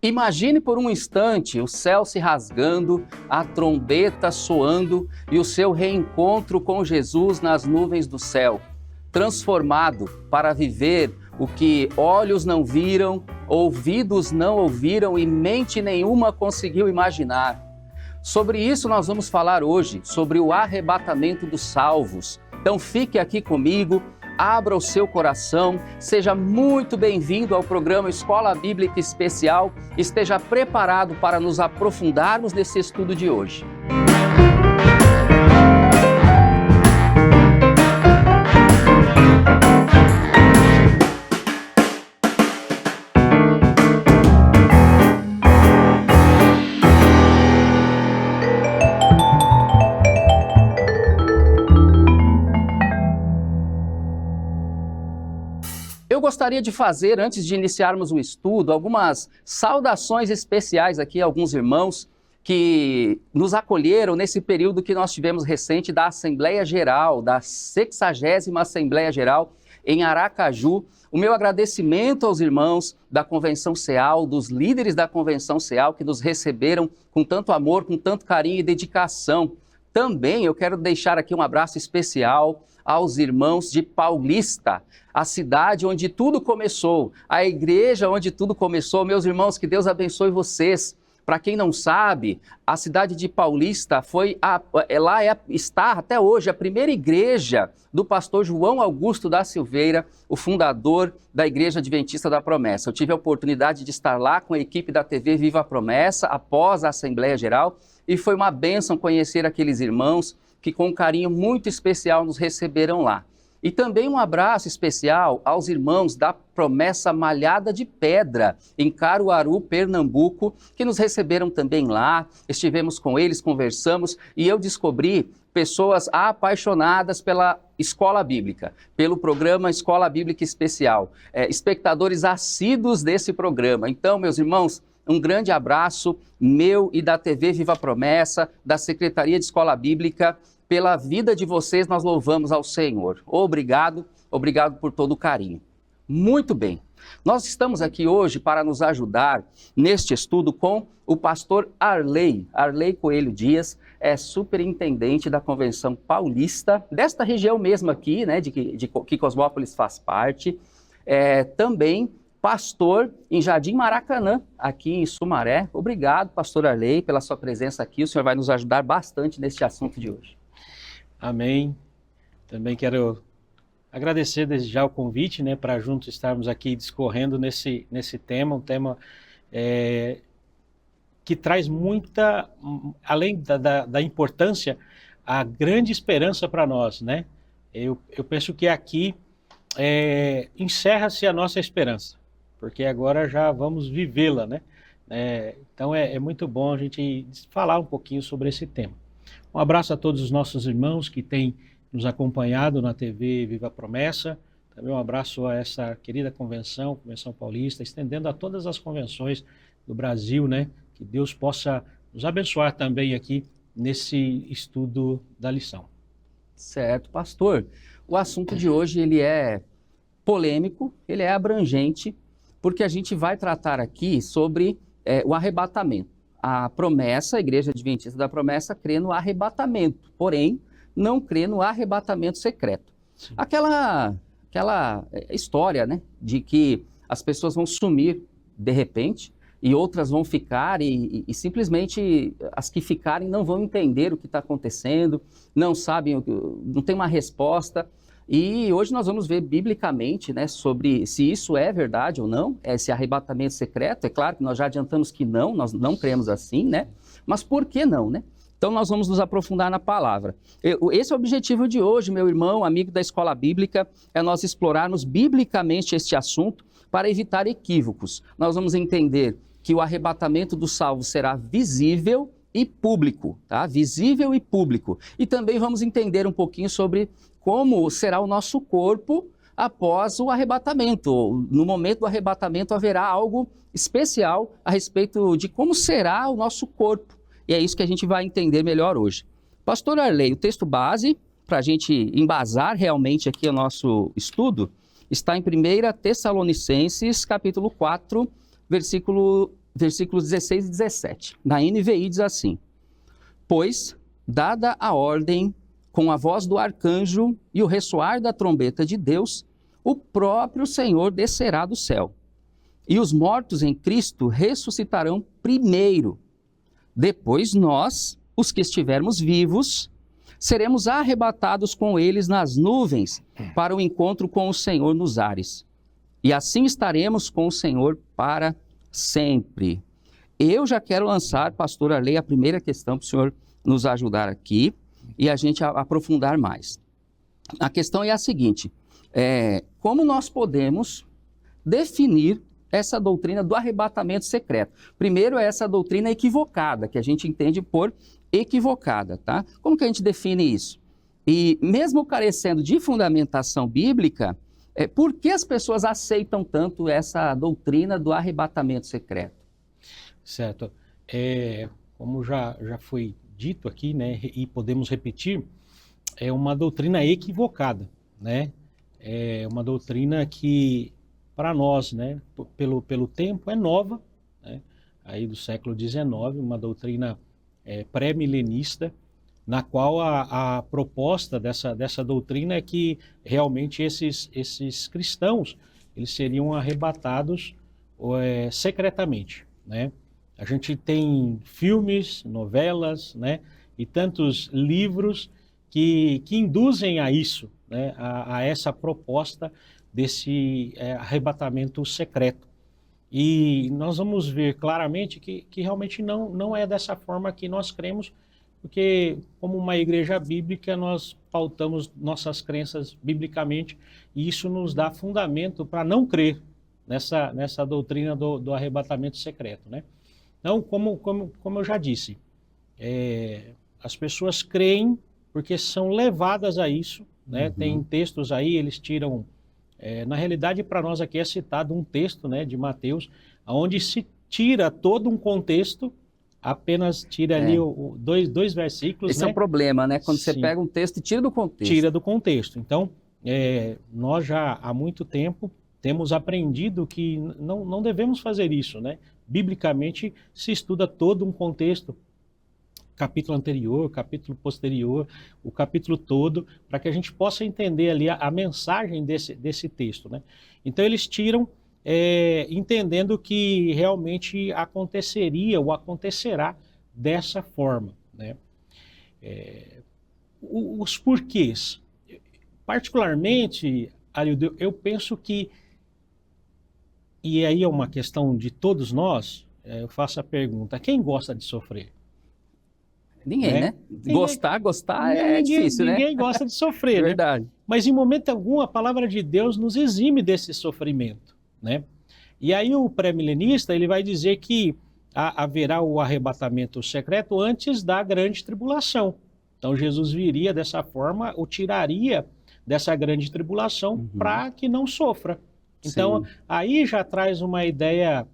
Imagine por um instante o céu se rasgando, a trombeta soando e o seu reencontro com Jesus nas nuvens do céu, transformado para viver o que olhos não viram, ouvidos não ouviram e mente nenhuma conseguiu imaginar. Sobre isso nós vamos falar hoje, sobre o arrebatamento dos salvos. Então fique aqui comigo, abra o seu coração, seja muito bem-vindo ao programa Escola Bíblica Especial, esteja preparado para nos aprofundarmos nesse estudo de hoje. Eu gostaria de fazer, antes de iniciarmos o estudo, algumas saudações especiais aqui a alguns irmãos que nos acolheram nesse período que nós tivemos recente da Assembleia Geral, da 60ª Assembleia Geral em Aracaju. O meu agradecimento aos irmãos da Convenção CEAL, dos líderes da Convenção CEAL que nos receberam com tanto amor, com tanto carinho e dedicação. Também eu quero deixar aqui um abraço especial aos irmãos de Paulista, a cidade onde tudo começou, a igreja onde tudo começou. Meus irmãos, que Deus abençoe vocês. Para quem não sabe, a cidade de Paulista está até hoje a primeira igreja do pastor João Augusto da Silveira, o fundador da Igreja Adventista da Promessa. Eu tive a oportunidade de estar lá com a equipe da TV Viva a Promessa após a Assembleia Geral e foi uma bênção conhecer aqueles irmãos que com um carinho muito especial nos receberam lá. E também um abraço especial aos irmãos da Promessa Malhada de Pedra, em Caruaru, Pernambuco, que nos receberam também lá. Estivemos com eles, conversamos e eu descobri pessoas apaixonadas pela Escola Bíblica, pelo programa Escola Bíblica Especial, espectadores assíduos desse programa. Então, meus irmãos, um grande abraço meu e da TV Viva a Promessa, da Secretaria de Escola Bíblica. Pela vida de vocês, nós louvamos ao Senhor. Obrigado, obrigado por todo o carinho. Muito bem, nós estamos aqui hoje para nos ajudar neste estudo com o pastor Arley Coelho Dias, é superintendente da Convenção Paulista, desta região mesmo aqui, né, de que Cosmópolis faz parte, também pastor em Jardim Maracanã, aqui em Sumaré. Obrigado, pastor Arley, pela sua presença aqui, o senhor vai nos ajudar bastante neste assunto de hoje. Amém. Também quero agradecer desde já o convite, né, para juntos estarmos aqui discorrendo nesse tema, um tema que traz muita, além da importância, a grande esperança para nós, né? Eu penso que aqui encerra-se a nossa esperança, porque agora já vamos vivê-la, né? Então é muito bom a gente falar um pouquinho sobre esse tema. Um abraço a todos os nossos irmãos que têm nos acompanhado na TV Viva a Promessa. Também um abraço a essa querida Convenção Paulista, estendendo a todas as convenções do Brasil, né? Que Deus possa nos abençoar também aqui nesse estudo da lição. Certo, pastor. O assunto de hoje ele é polêmico, ele é abrangente, porque a gente vai tratar aqui sobre o arrebatamento. A promessa, a Igreja Adventista da Promessa, crê no arrebatamento, porém, não crê no arrebatamento secreto. Sim. Aquela história, né, de que as pessoas vão sumir de repente e outras vão ficar e simplesmente as que ficarem não vão entender o que está acontecendo, não sabem, não tem uma resposta. E hoje nós vamos ver biblicamente, né, sobre se isso é verdade ou não, esse arrebatamento secreto. É claro que nós já adiantamos que não, nós não cremos assim, né? Mas por que não, né? Então nós vamos nos aprofundar na palavra. Esse é o objetivo de hoje, meu irmão, amigo da Escola Bíblica, é nós explorarmos biblicamente este assunto para evitar equívocos. Nós vamos entender que o arrebatamento do salvo será visível e público, tá? Visível e público. E também vamos entender um pouquinho sobre como será o nosso corpo após o arrebatamento. No momento do arrebatamento haverá algo especial a respeito de como será o nosso corpo. E é isso que a gente vai entender melhor hoje. Pastor Arley, o texto base, para a gente embasar realmente aqui o nosso estudo, está em 1 Tessalonicenses, capítulo 4, versículo versículos 16 e 17. Na NVI diz assim: pois, dada a ordem, com a voz do arcanjo e o ressoar da trombeta de Deus, o próprio Senhor descerá do céu. E os mortos em Cristo ressuscitarão primeiro. Depois nós, os que estivermos vivos, seremos arrebatados com eles nas nuvens para o encontro com o Senhor nos ares. E assim estaremos com o Senhor para sempre. Eu já quero lançar, pastor Arley, a primeira questão para o senhor nos ajudar aqui e a gente aprofundar mais. A questão é a seguinte: como nós podemos definir essa doutrina do arrebatamento secreto? Primeiro, é essa doutrina equivocada, que a gente entende por equivocada, tá? Como que a gente define isso? E mesmo carecendo de fundamentação bíblica, por que as pessoas aceitam tanto essa doutrina do arrebatamento secreto? Certo. Como já foi dito aqui, né, e podemos repetir, é uma doutrina equivocada, né? É uma doutrina que, para nós, né, pelo tempo, é nova, né? Aí do século XIX, uma doutrina pré-milenista, na qual a proposta dessa doutrina é que realmente esses cristãos eles seriam arrebatados secretamente, né? A gente tem filmes, novelas, né, e tantos livros que induzem a isso, né, a essa proposta desse arrebatamento secreto. E nós vamos ver claramente que realmente não é dessa forma que nós cremos, porque como uma igreja bíblica nós pautamos nossas crenças biblicamente e isso nos dá fundamento para não crer nessa doutrina do arrebatamento secreto, né? Então, como eu já disse, as pessoas creem porque são levadas a isso, né? Uhum. Tem textos aí, eles tiram... na realidade, para nós aqui é citado um texto, né, de Mateus, onde se tira todo um contexto, apenas tira ali dois versículos. Esse né? É o problema, né? Quando você pega um texto e tira do contexto. Tira do contexto. Então, nós já há muito tempo temos aprendido que não devemos fazer isso, né? Biblicamente se estuda todo um contexto, capítulo anterior, capítulo posterior, o capítulo todo, para que a gente possa entender ali a mensagem desse texto, né? Então eles tiram entendendo que realmente aconteceria ou acontecerá dessa forma, né? Os porquês. Particularmente, Arildo, eu penso que, e aí é uma questão de todos nós, eu faço a pergunta: quem gosta de sofrer? Ninguém, né? Gostar é difícil, né? Ninguém gosta de sofrer, né? Verdade. Mas em momento algum a palavra de Deus nos exime desse sofrimento, né? E aí o pré-milenista, ele vai dizer que haverá o arrebatamento secreto antes da grande tribulação. Então Jesus viria dessa forma, o tiraria dessa grande tribulação para que não sofra. Então aí já traz uma ideia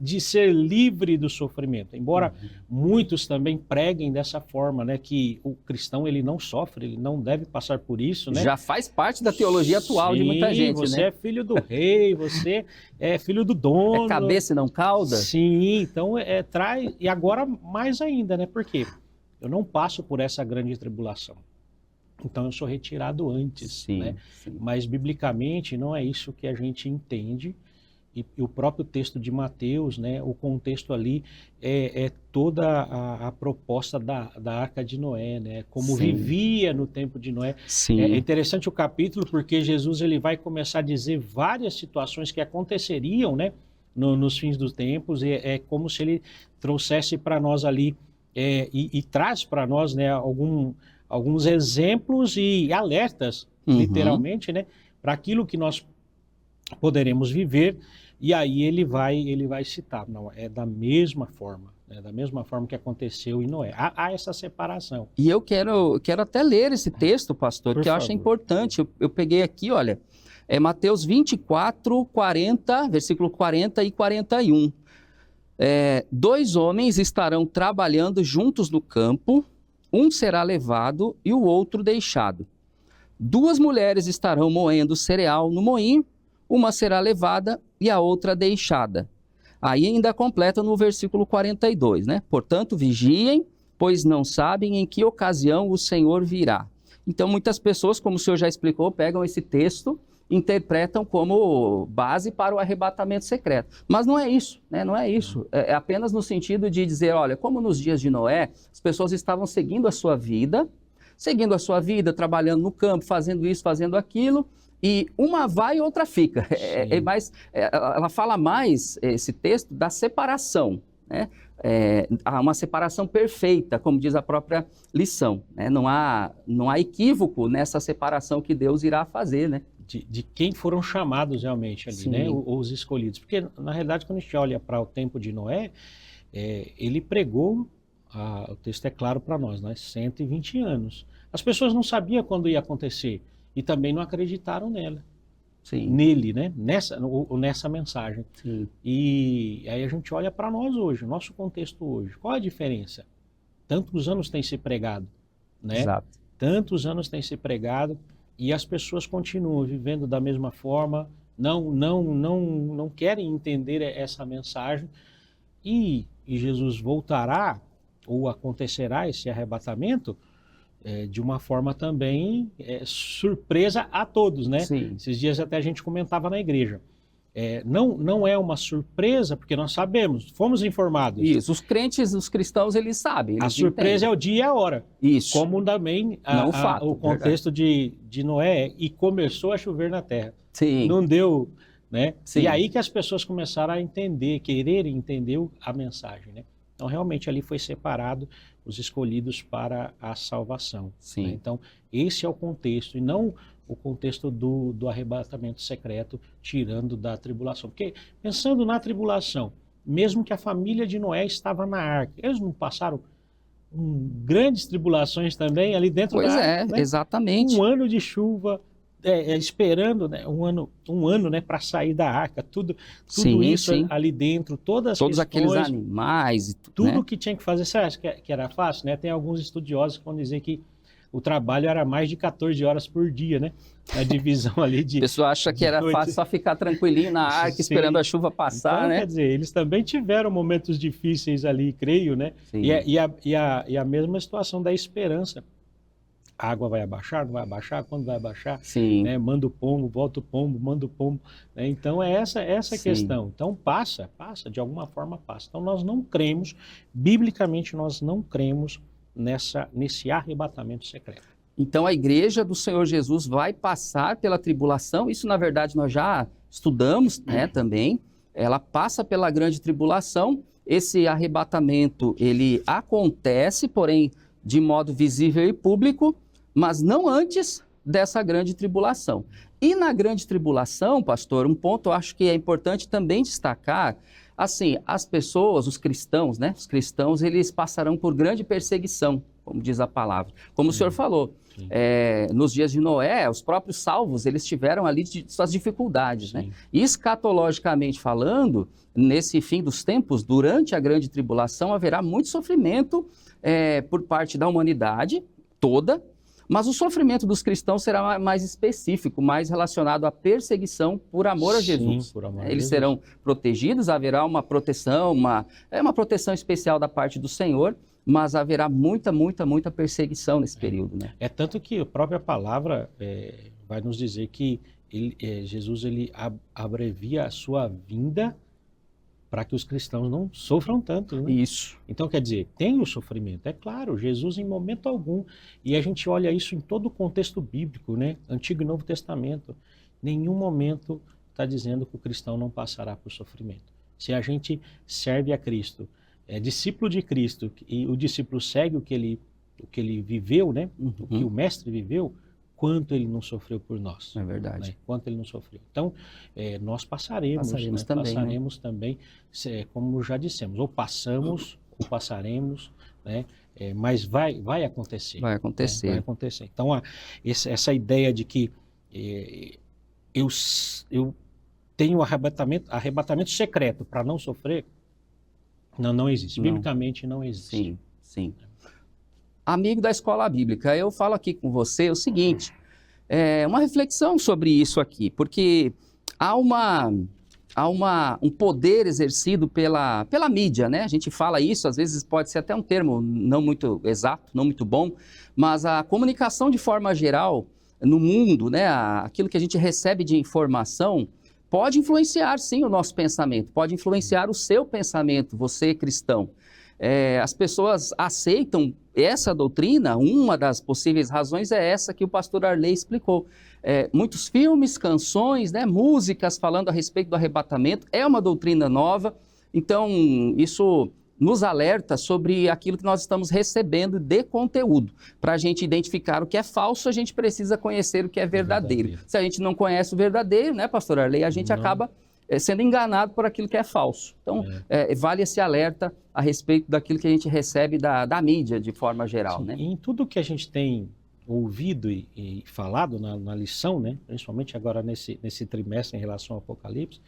de ser livre do sofrimento, embora muitos também preguem dessa forma, né, que o cristão ele não sofre, ele não deve passar por isso, né? Já faz parte da teologia atual de muita gente, você né? É filho do rei, você é filho do dono. É cabeça e não cauda? Sim, então traz, e agora mais ainda, né? Por quê? Eu não passo por essa grande tribulação. Então eu sou retirado antes, né? Sim. Mas biblicamente não é isso que a gente entende. E o próprio texto de Mateus, né, o contexto ali é toda a proposta da Arca de Noé, né, como vivia no tempo de Noé. Sim. É interessante o capítulo porque Jesus ele vai começar a dizer várias situações que aconteceriam, né, nos fins dos tempos. É como se ele trouxesse para nós ali e traz para nós, né, alguns exemplos e alertas, literalmente, né, para aquilo que nós poderemos viver. E aí ele vai citar, não, é da mesma forma, né, da mesma forma que aconteceu em Noé. Há essa separação. E eu quero até ler esse texto, pastor, que eu acho importante. Eu peguei aqui, olha, Mateus 24, 40, versículo 40 e 41. 2 homens estarão trabalhando juntos no campo, um será levado e o outro deixado. 2 mulheres estarão moendo cereal no moinho, uma será levada e a outra deixada. Aí ainda completa no versículo 42, né? Portanto, vigiem, pois não sabem em que ocasião o Senhor virá. Então, muitas pessoas, como o senhor já explicou, pegam esse texto, interpretam como base para o arrebatamento secreto. Mas não é isso, né? Não é isso. É apenas no sentido de dizer, olha, como nos dias de Noé, as pessoas estavam seguindo a sua vida, trabalhando no campo, fazendo isso, fazendo aquilo, e uma vai e outra fica. Ela fala mais, esse texto, da separação, né? Há uma separação perfeita, como diz a própria lição, né? Não há equívoco nessa separação que Deus irá fazer, né? De quem foram chamados realmente ali, né? Os escolhidos. Porque, na realidade, quando a gente olha para o tempo de Noé, ele pregou, o texto é claro para nós, 120 anos. As pessoas não sabiam quando ia acontecer e também não acreditaram nele, né? Nessa mensagem. Sim. E aí a gente olha para nós hoje, o nosso contexto hoje. Qual a diferença? Tantos anos tem se pregado, né? Exato. Tantos anos tem se pregado e as pessoas continuam vivendo da mesma forma, não querem entender essa mensagem e Jesus voltará ou acontecerá esse arrebatamento de uma forma também surpresa a todos, né? Sim. Esses dias até a gente comentava na igreja. Não é uma surpresa, porque nós sabemos, fomos informados. Isso, os crentes, os cristãos, eles sabem. Eles a surpresa entendem. É o dia e a hora. Isso. Como também o contexto de Noé, e começou a chover na terra. Sim. Não deu, né? Sim. E aí que as pessoas começaram a entender, querer entender a mensagem, né? Então, realmente, ali foi separado os escolhidos para a salvação. Sim. Né? Então, esse é o contexto, e não o contexto do arrebatamento secreto, tirando da tribulação. Porque, pensando na tribulação, mesmo que a família de Noé estava na arca, eles não passaram grandes tribulações também ali dentro da arca? Né? Exatamente. Um ano de chuva, esperando, né, um ano, né, para sair da arca, tudo isso ali dentro, todos aqueles animais e tudo, né? Que tinha que fazer. Você acha que era fácil, né? Tem alguns estudiosos que vão dizer que o trabalho era mais de 14 horas por dia, né? A divisão ali de... A pessoa acha que era fácil só ficar tranquilinho na arca, esperando a chuva passar, então, né? Quer dizer, eles também tiveram momentos difíceis ali, creio, né? E a mesma situação da esperança. A água vai abaixar, não vai abaixar? Quando vai abaixar? Sim. Né? Manda o pombo, volta o pombo, manda o pombo. Né? Então, é essa a questão. Então, passa, de alguma forma passa. Então, nós não cremos, biblicamente, nós não cremos nesse arrebatamento secreto. Então, a igreja do Senhor Jesus vai passar pela tribulação. Isso, na verdade, nós já estudamos, né, também. Ela passa pela grande tribulação. Esse arrebatamento, ele acontece, porém, de modo visível e público, mas não antes dessa grande tribulação. E na grande tribulação, pastor, um ponto eu acho que é importante também destacar, assim, as pessoas, os cristãos, né? Os cristãos, eles passarão por grande perseguição, como diz a palavra. Como o senhor falou, nos dias de Noé, os próprios salvos, eles tiveram ali suas dificuldades, né? E escatologicamente falando, nesse fim dos tempos, durante a grande tribulação, haverá muito sofrimento por parte da humanidade toda, mas o sofrimento dos cristãos será mais específico, mais relacionado à perseguição por amor a Jesus. Por amor a Eles Jesus. serão protegidos, haverá uma proteção, uma proteção especial da parte do Senhor, mas haverá muita perseguição nesse período, né? É tanto que a própria palavra vai nos dizer que Jesus abrevia a sua vinda para que os cristãos não sofram tanto, né? Isso. Então, quer dizer, tem o sofrimento, é claro, Jesus em momento algum, e a gente olha isso em todo o contexto bíblico, né? Antigo e Novo Testamento, nenhum momento está dizendo que o cristão não passará por sofrimento. Se a gente serve a Cristo, é discípulo de Cristo, e o discípulo segue o que ele viveu, né? O que o mestre viveu, quanto ele não sofreu por nós. É verdade. Né? Quanto ele não sofreu. Então, nós passaremos também, como já dissemos, ou passamos, ou passaremos, né? Mas vai acontecer. Vai acontecer. Vai acontecer. Então, essa ideia de que eu tenho arrebatamento secreto para não sofrer, não existe. Não. Biblicamente não existe. Sim. Amigo da escola bíblica, eu falo aqui com você o seguinte, uma reflexão sobre isso aqui, porque há uma há um poder exercido pela mídia, né? A gente fala isso, às vezes pode ser até um termo não muito exato, não muito bom, mas a comunicação de forma geral no mundo, né? Aquilo que a gente recebe de informação pode influenciar, sim, o nosso pensamento, pode influenciar o seu pensamento, você cristão. As pessoas aceitam essa doutrina, uma das possíveis razões é essa que o pastor Arley explicou. Muitos filmes, canções, né, músicas falando a respeito do arrebatamento, é uma doutrina nova, então isso nos alerta sobre aquilo que nós estamos recebendo de conteúdo. Para a gente identificar o que é falso, a gente precisa conhecer o que é verdadeiro. Se a gente não conhece o verdadeiro, né, pastor Arley, a gente acaba sendo enganado por aquilo que é falso. Então, vale esse alerta a respeito daquilo que a gente recebe da mídia de forma geral. Sim, né? Em tudo que a gente tem ouvido e falado na lição, né, principalmente agora nesse trimestre em relação ao Apocalipse,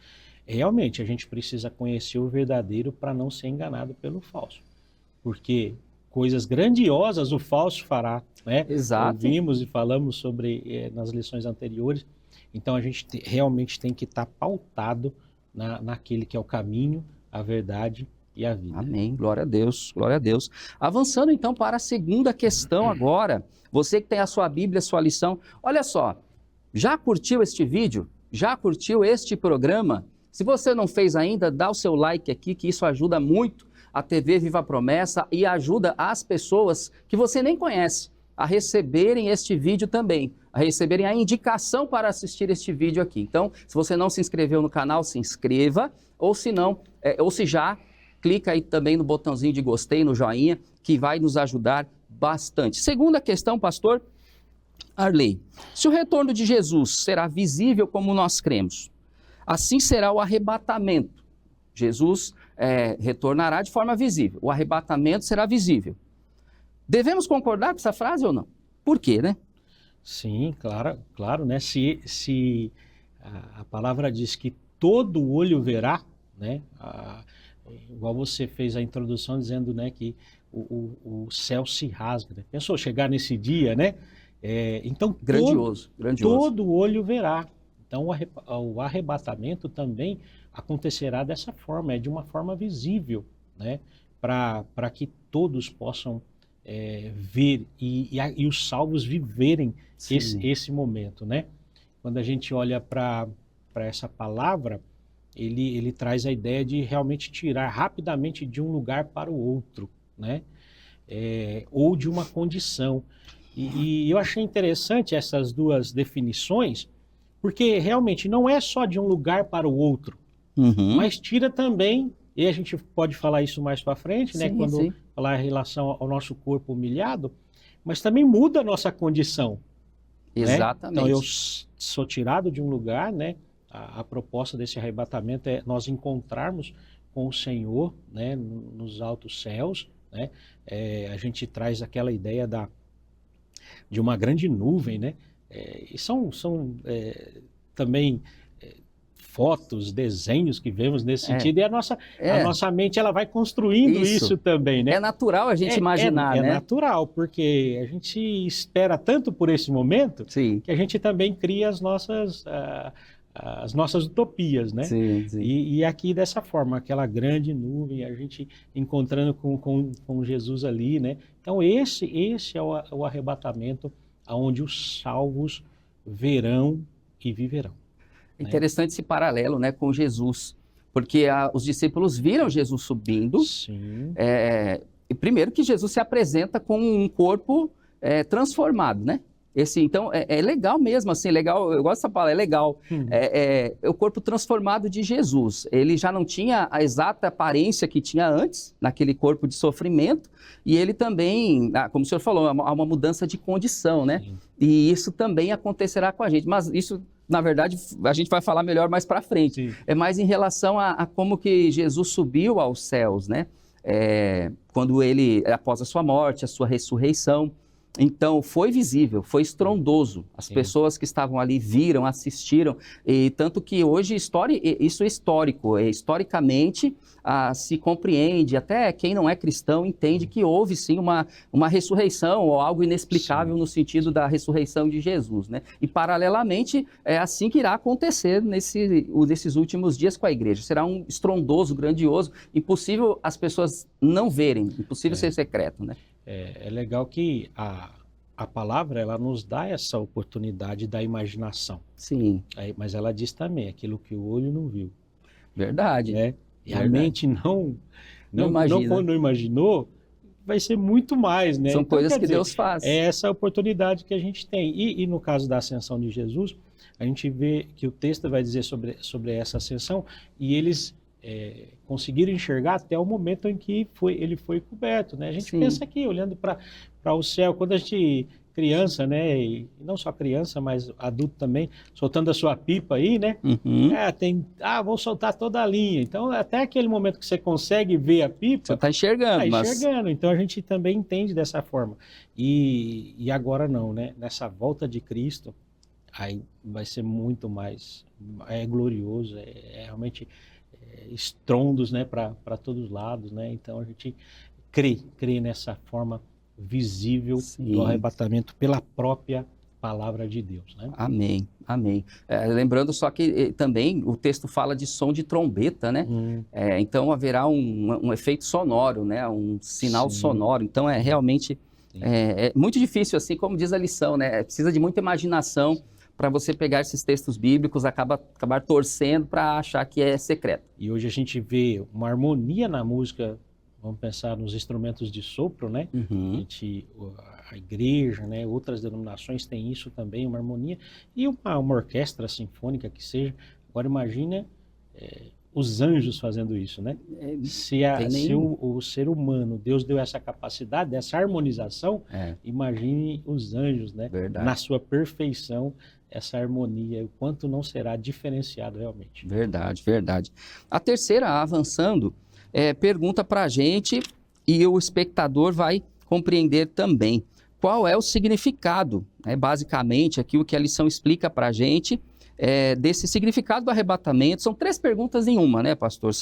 realmente a gente precisa conhecer o verdadeiro para não ser enganado pelo falso. Porque coisas grandiosas o falso fará, né? Exato. Ouvimos e falamos sobre nas lições anteriores. Então a gente realmente tem que estar pautado naquele que é o caminho, a verdade e a vida. Amém. Glória a Deus. Glória a Deus. Avançando então para a segunda questão agora. Você que tem a sua Bíblia, a sua lição. Olha só, já curtiu este vídeo? Já curtiu este programa? Se você não fez ainda, dá o seu like aqui, que isso ajuda muito a TV Viva a Promessa e ajuda as pessoas que você nem conhece a receberem este vídeo também, a receberem a indicação para assistir este vídeo aqui. Então, se você não se inscreveu no canal, se inscreva, ou se não, ou se já, clica aí também no botãozinho de gostei, no joinha, que vai nos ajudar bastante. Segunda questão, pastor Arley. Se o retorno de Jesus será visível como nós cremos, assim será o arrebatamento. Jesus retornará de forma visível. O arrebatamento será visível. Devemos concordar com essa frase ou não? Por quê, né? Sim, claro, né? Se a palavra diz que todo olho verá, né? Igual você fez a introdução dizendo, né, que o céu se rasga. Né? Pensou chegar nesse dia, né? Então, grandioso. Todo olho verá. Então, o arrebatamento também acontecerá dessa forma, de uma forma visível, né? Para que todos possam ver e os salvos viverem esse momento, né? Quando a gente olha para essa palavra, ele traz a ideia de realmente tirar rapidamente de um lugar para o outro, né? Ou de uma condição. E eu achei interessante essas duas definições, porque realmente não é só de um lugar para o outro, mas tira também, e a gente pode falar isso mais para frente, né? Quando falar em relação ao nosso corpo humilhado, mas também muda a nossa condição. Exatamente. Né? Então eu sou tirado de um lugar, né? A proposta desse arrebatamento é nós encontrarmos com o Senhor, né? Nos altos céus, né? A gente traz aquela ideia de uma grande nuvem, né? E são também fotos, desenhos que vemos nesse sentido, e a nossa mente ela vai construindo isso também, né? É natural a gente imaginar, né? É natural, porque a gente espera tanto por esse momento que a gente também cria as nossas utopias, né? Sim. E aqui dessa forma, aquela grande nuvem, a gente encontrando com Jesus ali, né? Então esse é o arrebatamento onde os salvos verão e viverão. Interessante esse paralelo, né, com Jesus, porque os discípulos viram Jesus subindo. Sim. E primeiro que Jesus se apresenta com um corpo transformado, né? Então, é legal mesmo, assim, legal, eu gosto dessa palavra, é legal. É o corpo transformado de Jesus. Ele já não tinha a exata aparência que tinha antes, naquele corpo de sofrimento, e ele também, como o senhor falou, há uma mudança de condição, né? Sim. E isso também acontecerá com a gente, mas isso, na verdade, a gente vai falar melhor mais para frente. Sim. É mais em relação a como que Jesus subiu aos céus, né? Quando ele, após a sua morte, a sua ressurreição, Então, foi visível, foi estrondoso. As pessoas que estavam ali viram, assistiram, e tanto que hoje isso é histórico. Historicamente, se compreende, até quem não é cristão entende que houve sim uma ressurreição, ou algo inexplicável no sentido da ressurreição de Jesus, né? E, paralelamente, é assim que irá acontecer nesses últimos dias com a igreja. Será um estrondoso, grandioso, impossível as pessoas não verem, impossível ser secreto, né? É legal que a palavra, ela nos dá essa oportunidade da imaginação. Sim. Mas ela diz também, aquilo que o olho não viu. Verdade. Né? E Verdade. a mente não imaginou, vai ser muito mais, né? São então, coisas que dizer, Deus faz. É essa oportunidade que a gente tem. E no caso da ascensão de Jesus, a gente vê que o texto vai dizer sobre essa ascensão, e eles conseguiram enxergar até o momento em que ele foi coberto, né? A gente pensa aqui, olhando para o céu, quando a gente, criança, né? E não só criança, mas adulto também, soltando a sua pipa aí, né? Uhum. Vou soltar toda a linha. Então, até aquele momento que você consegue ver a pipa... Você está enxergando. Enxergando. Então, a gente também entende dessa forma. E agora não, né? Nessa volta de Cristo, aí vai ser muito mais... É glorioso, realmente... estrondos, né, para todos os lados, né? Então a gente crê nessa forma visível do arrebatamento pela própria palavra de Deus, né? Amém, amém. Lembrando só que também o texto fala de som de trombeta, né? Então haverá um efeito sonoro, né? Um sinal sonoro. Então realmente muito difícil, assim como diz a lição, né? Precisa de muita imaginação para você pegar esses textos bíblicos, acabar torcendo para achar que é secreto. E hoje a gente vê uma harmonia na música, vamos pensar nos instrumentos de sopro, né? Uhum. A igreja, né? Outras denominações têm isso também, uma harmonia. E uma orquestra sinfônica que seja. Agora imagina os anjos fazendo isso, né? Se o ser humano, Deus deu essa capacidade, essa harmonização, imagine os anjos, né? Verdade. Na sua perfeição, essa harmonia, o quanto não será diferenciado realmente. Verdade, verdade. A terceira, avançando, pergunta para a gente, e o espectador vai compreender também. Qual é o significado, basicamente, aqui o que a lição explica para a gente, desse significado do arrebatamento? São 3 perguntas em uma, né, pastor?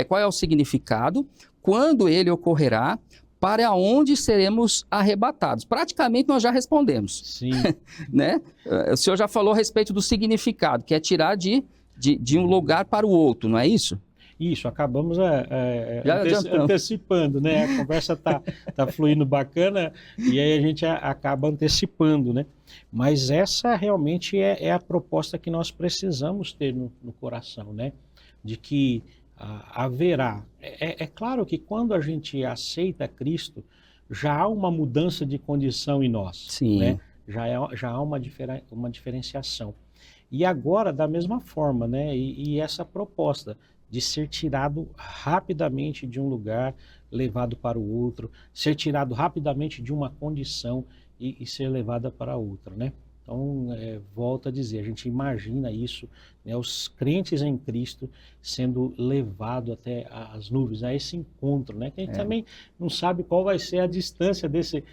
Qual é o significado, quando ele ocorrerá, para onde seremos arrebatados? Praticamente nós já respondemos. Sim. Né? O senhor já falou a respeito do significado, que é tirar de um lugar para o outro, não é isso? Isso, acabamos antecipando, né? A conversa tá fluindo bacana e aí a gente acaba antecipando, né? Mas essa realmente é a proposta que nós precisamos ter no coração, né? De que haverá. É claro que quando a gente aceita Cristo, já há uma mudança de condição em nós. Sim. Né? Já há uma diferenciação. E agora, da mesma forma, né? E essa proposta de ser tirado rapidamente de um lugar, levado para o outro, ser tirado rapidamente de uma condição e ser levada para outra, né? Então, volto a dizer, a gente imagina isso, né, os crentes em Cristo sendo levado até as nuvens, a esse encontro, né? Que a gente também não sabe qual vai ser a distância desse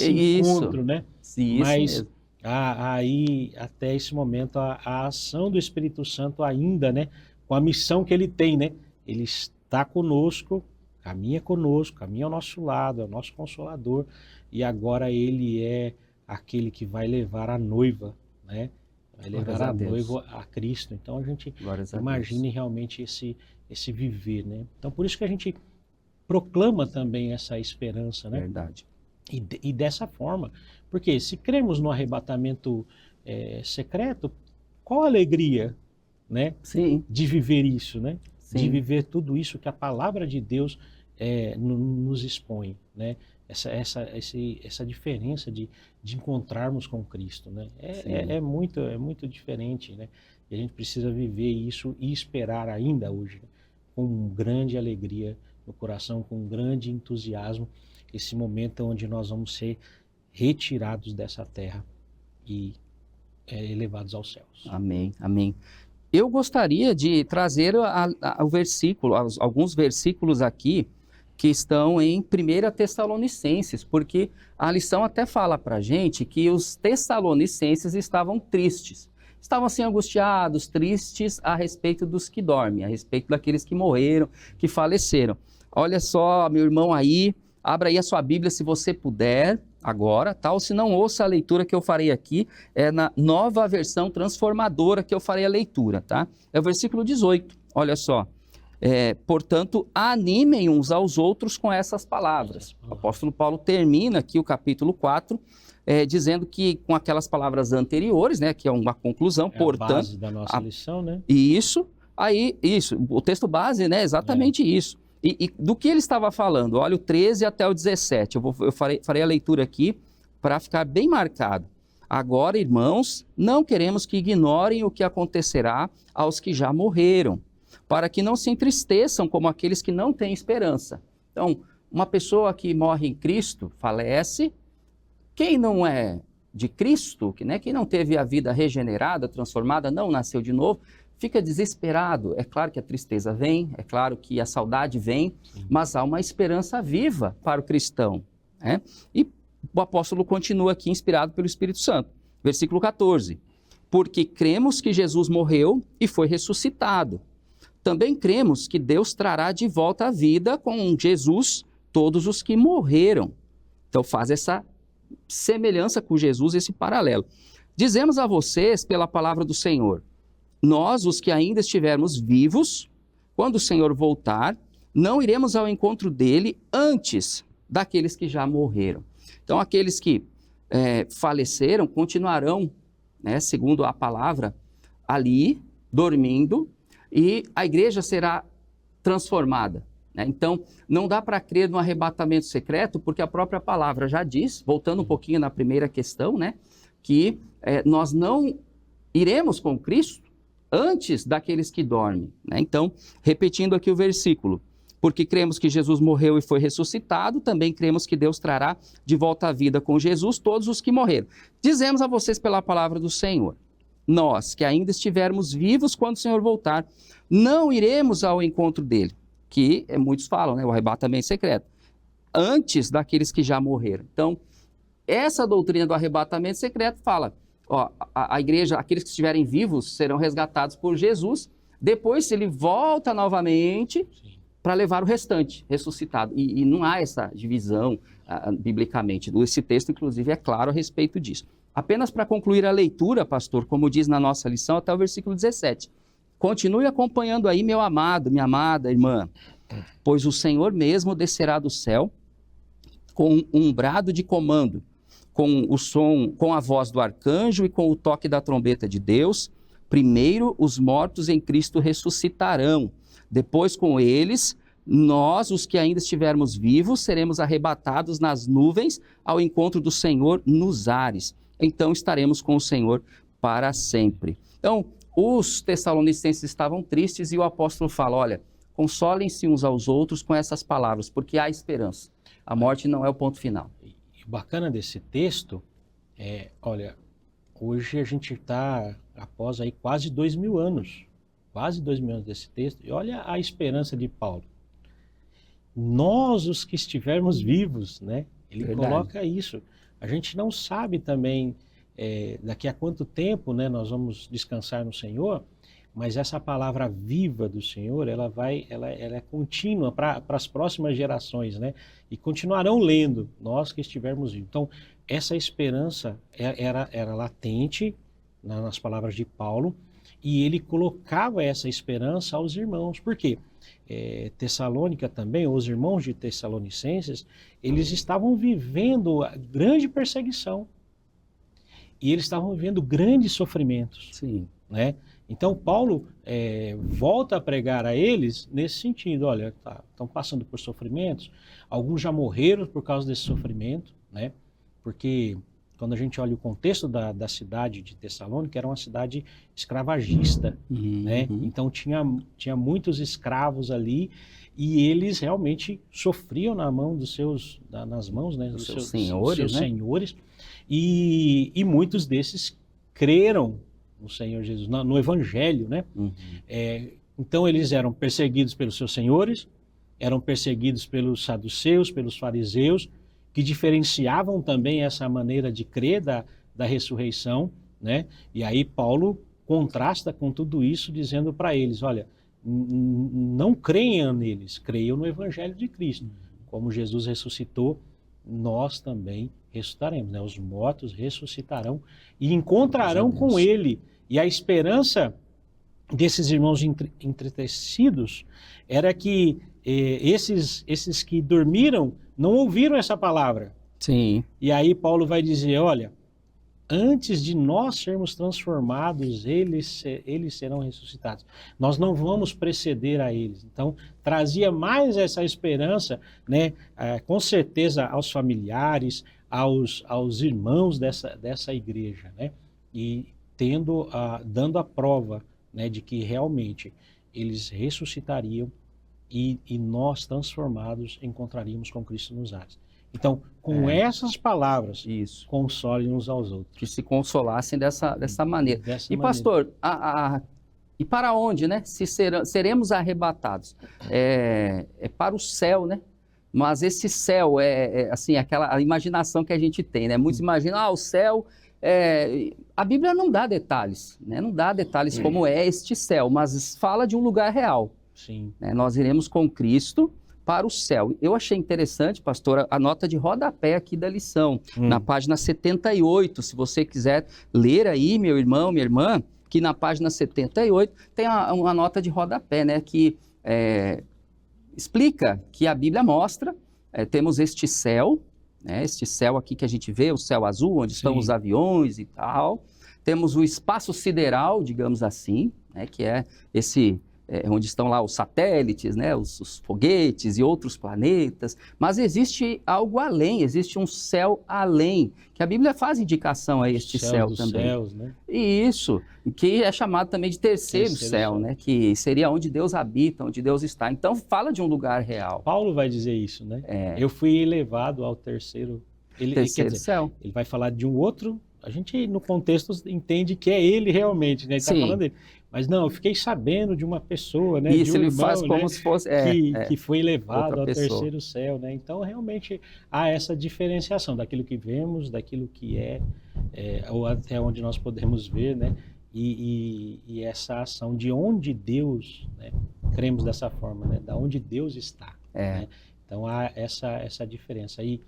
encontro, né? Sim, mas aí, até esse momento, a ação do Espírito Santo ainda, né? Com a missão que ele tem, né? Ele está conosco, caminha ao nosso lado, é o nosso Consolador, e agora ele é aquele que vai levar a noiva, né? Vai levar a noiva a Cristo. Então a gente imagine realmente esse viver, né? Então por isso que a gente proclama também essa esperança, né? Verdade. E dessa forma, porque se cremos no arrebatamento secreto, qual a alegria, né? Sim. De viver isso, né? Sim. De viver tudo isso que a palavra de Deus nos expõe, né? Essa diferença de encontrarmos com Cristo, né? É muito diferente, né? E a gente precisa viver isso e esperar ainda hoje, né? Com grande alegria no coração, com grande entusiasmo, esse momento onde nós vamos ser retirados dessa terra e elevados aos céus. Amém, amém. Eu gostaria de trazer o versículo, alguns versículos aqui, que estão em 1 Tessalonicenses, porque a lição até fala para a gente que os tessalonicenses estavam tristes. Estavam assim angustiados, tristes a respeito dos que dormem, a respeito daqueles que morreram, que faleceram. Olha só, meu irmão aí, abra aí a sua Bíblia se você puder agora, tá? Ou se não, ouça a leitura que eu farei aqui, é na Nova Versão Transformadora que eu farei a leitura, tá? É o versículo 18, olha só. Portanto, animem uns aos outros com essas palavras. O apóstolo Paulo termina aqui o capítulo 4, dizendo que com aquelas palavras anteriores, né, que é uma conclusão, portanto... a base da nossa lição, né? Isso, o texto base, né, exatamente isso. E do que ele estava falando? Olha o 13 até o 17, eu farei a leitura aqui para ficar bem marcado. Agora, irmãos, não queremos que ignorem o que acontecerá aos que já morreram, para que não se entristeçam como aqueles que não têm esperança. Então, uma pessoa que morre em Cristo falece. Quem não é de Cristo, quem não teve a vida regenerada, transformada, não nasceu de novo, fica desesperado. É claro que a tristeza vem, é claro que a saudade vem, mas há uma esperança viva para o cristão, né? E o apóstolo continua aqui, inspirado pelo Espírito Santo. Versículo 14. Porque cremos que Jesus morreu e foi ressuscitado. Também cremos que Deus trará de volta à vida com Jesus todos os que morreram. Então faz essa semelhança com Jesus, esse paralelo. Dizemos a vocês pela palavra do Senhor, nós, os que ainda estivermos vivos, quando o Senhor voltar, não iremos ao encontro dele antes daqueles que já morreram. Então aqueles que faleceram continuarão, né, segundo a palavra, ali, dormindo, e a igreja será transformada, né? Então, não dá para crer no arrebatamento secreto, porque a própria palavra já diz, voltando um pouquinho na primeira questão, né, que nós não iremos com Cristo antes daqueles que dormem, né? Então, repetindo aqui o versículo, porque cremos que Jesus morreu e foi ressuscitado, também cremos que Deus trará de volta à vida com Jesus todos os que morreram. Dizemos a vocês pela palavra do Senhor, nós, que ainda estivermos vivos quando o Senhor voltar, não iremos ao encontro dele, que muitos falam, né, o arrebatamento secreto, antes daqueles que já morreram. Então, essa doutrina do arrebatamento secreto fala, a igreja, aqueles que estiverem vivos serão resgatados por Jesus, depois ele volta novamente para levar o restante, ressuscitado. E não há essa divisão biblicamente. Esse texto, inclusive, é claro a respeito disso. Apenas para concluir a leitura, pastor, como diz na nossa lição, até o versículo 17. Continue acompanhando aí, meu amado, minha amada irmã, pois o Senhor mesmo descerá do céu com um brado de comando, com o som, com a voz do arcanjo e com o toque da trombeta de Deus. Primeiro, os mortos em Cristo ressuscitarão. Depois, com eles, nós, os que ainda estivermos vivos, seremos arrebatados nas nuvens ao encontro do Senhor nos ares. Então estaremos com o Senhor para sempre. Então, os tessalonicenses estavam tristes e o apóstolo fala, olha, consolem-se uns aos outros com essas palavras, porque há esperança. A morte não é o ponto final. E o bacana desse texto olha, hoje a gente está após aí quase 2000 anos desse texto, e olha a esperança de Paulo. Nós, os que estivermos vivos, né? Ele Verdade. Coloca isso. A gente não sabe também daqui a quanto tempo, né, nós vamos descansar no Senhor, mas essa palavra viva do Senhor, ela é contínua para as próximas gerações, né? E continuarão lendo, nós que estivermos vivos. Então, essa esperança era latente nas palavras de Paulo, e ele colocava essa esperança aos irmãos. Por quê? Tessalônica também, os irmãos de Tessalonicenses, eles estavam vivendo grande perseguição. E eles estavam vivendo grandes sofrimentos. Sim. Né? Então, Paulo volta a pregar a eles nesse sentido. Olha, estão passando por sofrimentos. Alguns já morreram por causa desse sofrimento, né? Porque quando a gente olha o contexto da cidade de Tessalônica, era uma cidade escravagista, né? Então tinha muitos escravos ali, e eles realmente sofriam nas mãos, né, dos seus senhores, e muitos desses creram no Senhor Jesus, no Evangelho, né? Então eles eram perseguidos pelos seus senhores, eram perseguidos pelos saduceus, pelos fariseus, que diferenciavam também essa maneira de crer da ressurreição, né? E aí Paulo contrasta com tudo isso, dizendo para eles, olha, não creiam neles, creiam no Evangelho de Cristo. Como Jesus ressuscitou, nós também ressuscitaremos, né? Os mortos ressuscitarão e encontrarão com Ele. E a esperança desses irmãos entretecidos era que esses que dormiram não ouviram essa palavra. Sim. E aí Paulo vai dizer, olha, antes de nós sermos transformados, eles serão ressuscitados. Nós não vamos preceder a eles. Então, trazia mais essa esperança, né, com certeza aos familiares, aos irmãos dessa igreja, né, e dando a prova, né, de que realmente eles ressuscitariam e nós, transformados, encontraríamos com Cristo nos ares. Então, com essas palavras, console uns aos outros. Que se consolassem dessa maneira. Pastor, e para onde, né? Seremos arrebatados? É para o céu, né? Mas esse céu assim, aquela imaginação que a gente tem, né? Muitos imaginam, o céu... a Bíblia não dá detalhes, né? Não dá detalhes como é este céu, mas fala de um lugar real. Sim. Né? Nós iremos com Cristo para o céu. Eu achei interessante, pastor, a nota de rodapé aqui da lição, na página 78, se você quiser ler aí, meu irmão, minha irmã, que na página 78 tem uma nota de rodapé, né, que explica que a Bíblia mostra, temos este céu, né, este céu aqui que a gente vê, o céu azul, onde estão os aviões e tal, temos o espaço sideral, digamos assim, né, que é esse... onde estão lá os satélites, né, os foguetes e outros planetas, mas existe algo além, existe um céu além, que a Bíblia faz indicação a este céu também. Céus, né? E isso, que é chamado também de terceiro céu, né, que seria onde Deus habita, onde Deus está. Então fala de um lugar real. Paulo vai dizer isso, né? Eu fui elevado ao terceiro céu. Ele vai falar de um outro, a gente no contexto entende que é ele realmente, né? Ele está falando dele. Mas não, eu fiquei sabendo de uma pessoa, né? Isso, de um ele irmão, faz como né? se fosse... que foi elevado ao terceiro céu, né? Então, realmente, há essa diferenciação daquilo que vemos, daquilo que ou até onde nós podemos ver, né? E essa ação de onde Deus, né? Cremos dessa forma, né? Da onde Deus está. Né? Então, há essa diferença. E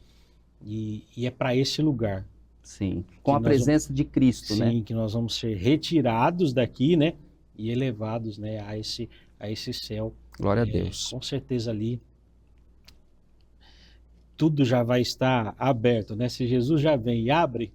é para esse lugar. Sim, com a presença de Cristo, né? Sim, que nós vamos ser retirados daqui, né? E elevados, né, a esse céu. Glória a Deus. Com certeza ali tudo já vai estar aberto, né? Se Jesus já vem e abre,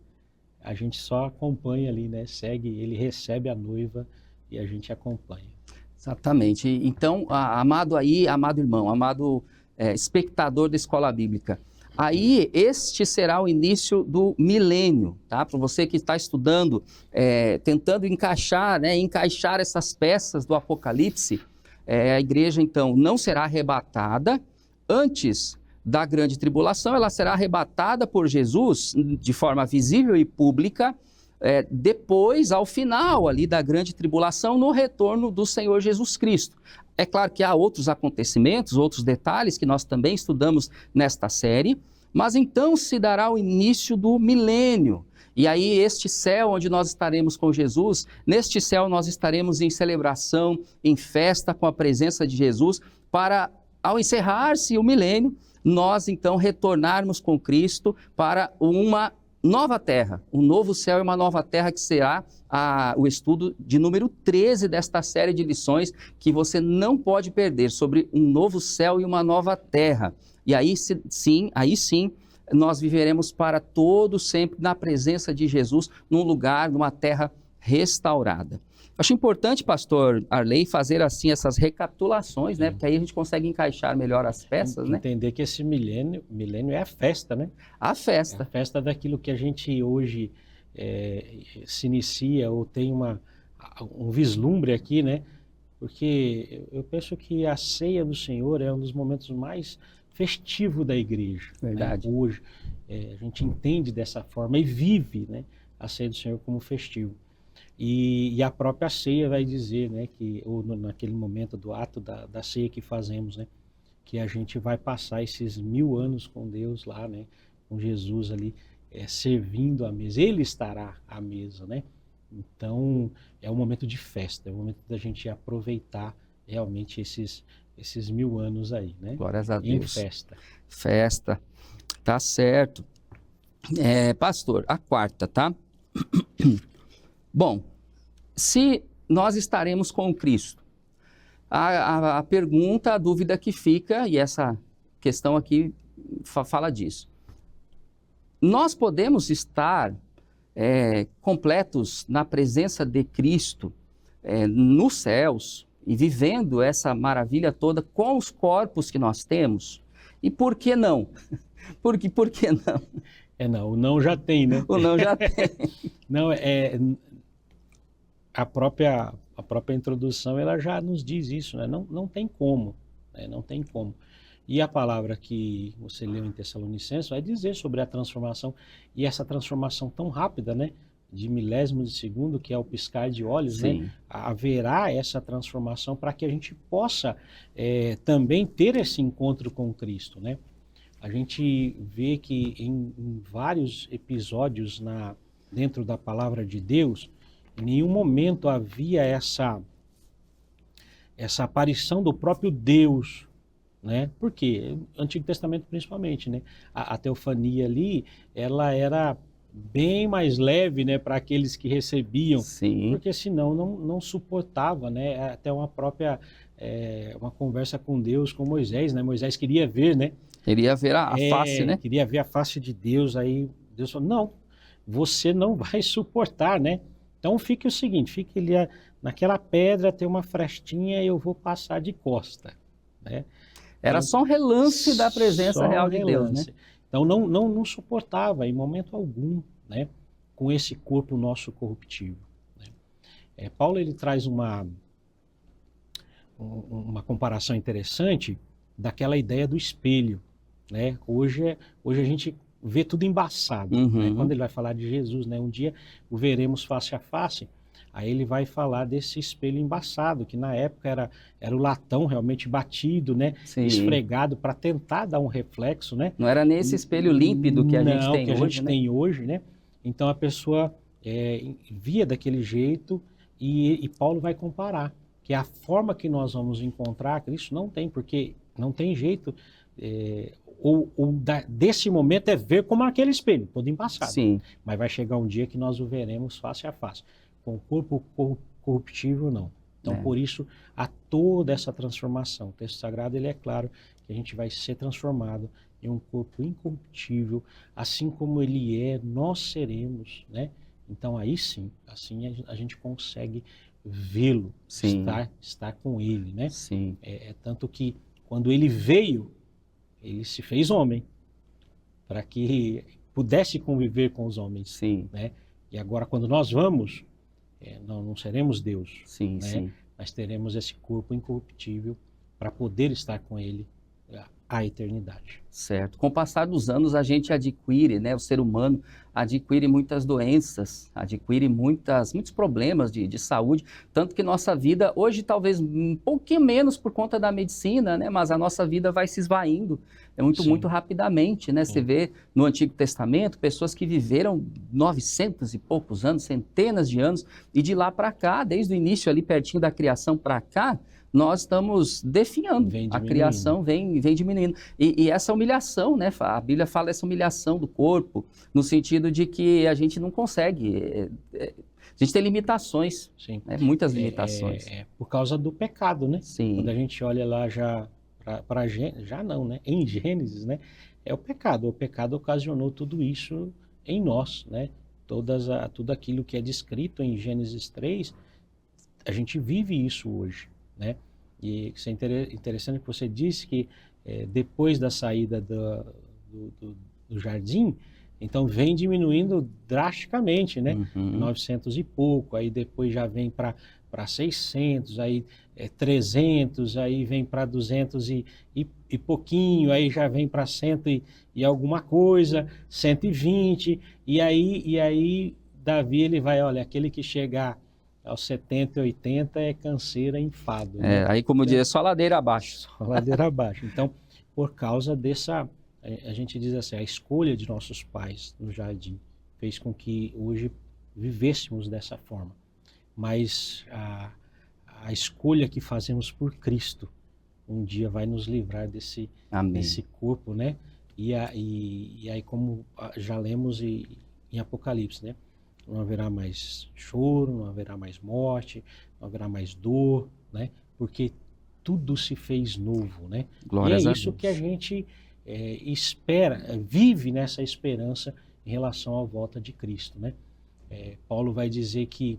a gente só acompanha ali, né? Segue, ele recebe a noiva e a gente acompanha. Exatamente. Então, amado irmão, amado espectador da Escola Bíblica, aí, este será o início do milênio, tá? Para você que está estudando, tentando encaixar essas peças do Apocalipse, a igreja, então, não será arrebatada antes da grande tribulação, ela será arrebatada por Jesus de forma visível e pública, depois, ao final ali da grande tribulação, no retorno do Senhor Jesus Cristo. É claro que há outros acontecimentos, outros detalhes que nós também estudamos nesta série, mas então se dará o início do milênio. E aí este céu onde nós estaremos com Jesus, neste céu nós estaremos em celebração, em festa com a presença de Jesus, para, ao encerrar-se o milênio, nós então retornarmos com Cristo para uma nova terra, um novo céu e uma nova terra, que será o estudo de número 13 desta série de lições que você não pode perder, sobre um novo céu e uma nova terra. E aí sim, nós viveremos para todo sempre na presença de Jesus, num lugar, numa terra restaurada. Acho importante, pastor Arley, fazer assim essas recapitulações, né? Porque aí a gente consegue encaixar melhor as peças, né? Entender que esse milênio é a festa, né? A festa. É a festa daquilo que a gente hoje se inicia ou tem um vislumbre aqui, né? Porque eu penso que a ceia do Senhor é um dos momentos mais festivos da igreja. Verdade. Né? Hoje a gente entende dessa forma e vive, né, a ceia do Senhor como festivo. E a própria ceia vai dizer, né, naquele momento do ato da ceia que fazemos, né, que a gente vai passar esses 1000 anos com Deus lá, né? Com Jesus ali, servindo à mesa. Ele estará à mesa, né? Então, é um momento de festa, é um momento da gente aproveitar realmente esses 1000 anos aí, né? Glórias a Em Deus. festa. Festa, tá certo. Pastor, a quarta, tá? Bom, se nós estaremos com Cristo, a pergunta, a dúvida que fica, e essa questão aqui fala disso. Nós podemos estar completos na presença de Cristo nos céus e vivendo essa maravilha toda com os corpos que nós temos? E por que não? Por que não? Não, o não já tem, né? O não já tem. Não, a própria introdução, ela já nos diz isso, né? Não tem como, né? Não tem como. E a palavra que você leu em Tessalonicenses vai dizer sobre a transformação, e essa transformação tão rápida, né? De milésimos de segundo, que é o piscar de olhos, né? Haverá essa transformação para que a gente possa também ter esse encontro com Cristo, né? A gente vê que em vários episódios dentro da palavra de Deus, em nenhum momento havia essa aparição do próprio Deus, né? Por quê? Antigo Testamento principalmente, né? A teofania ali, ela era bem mais leve, né, para aqueles que recebiam, Sim. Porque senão não suportava, né? Até uma própria uma conversa com Deus, com Moisés, né? Moisés queria ver, né? Queria ver a face, né? Queria ver a face de Deus, aí Deus falou, não, você não vai suportar, né? Então fique o seguinte, fique ali naquela pedra, tem uma frestinha e eu vou passar de costa, né? Era só um relance da presença real de Deus, né? Então não suportava em momento algum, né? Com esse corpo nosso corruptível, né? Paulo, ele traz uma comparação interessante daquela ideia do espelho, né? Hoje a gente vê tudo embaçado, né? Quando ele vai falar de Jesus, né? Um dia o veremos face a face, aí ele vai falar desse espelho embaçado, que na época era o latão realmente batido, né? Sim. Esfregado para tentar dar um reflexo, né? Não era nesse espelho límpido que a gente tem hoje, a gente tem hoje, né? Então a pessoa via daquele jeito e Paulo vai comparar, que a forma que nós vamos encontrar Cristo não tem, porque não tem jeito, desse momento é ver como aquele espelho, todo embaçado. Sim. Mas vai chegar um dia que nós o veremos face a face, com o corpo corruptível não. Então por isso há toda essa transformação. O texto sagrado, ele é claro que a gente vai ser transformado em um corpo incorruptível, assim como ele é, nós seremos, né? Então aí sim, assim a gente consegue vê-lo, estar com ele, né? Sim. Tanto que quando ele veio, ele se fez homem, para que pudesse conviver com os homens. Sim. Né? E agora quando nós vamos, não seremos Deus, sim, né? sim. Mas teremos esse corpo incorruptível para poder estar com ele a eternidade. Certo. Com o passar dos anos, a gente adquire, né, o ser humano adquire muitas doenças, adquire muitos problemas de saúde, tanto que nossa vida, hoje talvez um pouquinho menos por conta da medicina, né, mas a nossa vida vai se esvaindo muito rapidamente, né? Você vê no Antigo Testamento pessoas que viveram 900 e poucos anos, centenas de anos, e de lá para cá, desde o início ali pertinho da criação para cá, nós estamos definhando, a criação vem diminuindo. E essa humilhação, né? A Bíblia fala dessa humilhação do corpo, no sentido de que a gente não consegue, a gente tem limitações, né? Muitas limitações. Por causa do pecado, né? Sim. Quando a gente olha lá em Gênesis, né? É o pecado ocasionou tudo isso em nós, né? Tudo aquilo que é descrito em Gênesis 3, a gente vive isso hoje, né? E isso é interessante que você disse que depois da saída do jardim, então vem diminuindo drasticamente, né? 900 e pouco, aí depois já vem para 600, aí 300, aí vem para 200 e pouquinho, aí já vem para 100 e alguma coisa, 120, e aí Davi, ele vai, olha, aquele que chegar aos 70 e 80 é canseira, enfado. Né? Aí como diz, é só ladeira abaixo. Só ladeira abaixo. Então, por causa dessa, a gente diz assim, a escolha de nossos pais no jardim fez com que hoje vivêssemos dessa forma. Mas a escolha que fazemos por Cristo um dia vai nos livrar desse corpo, né? E aí, como já lemos em Apocalipse, né? Não haverá mais choro, não haverá mais morte, não haverá mais dor, né? Porque tudo se fez novo, né? Glórias e é a isso Deus. que a gente espera, vive nessa esperança em relação à volta de Cristo, né? Paulo vai dizer que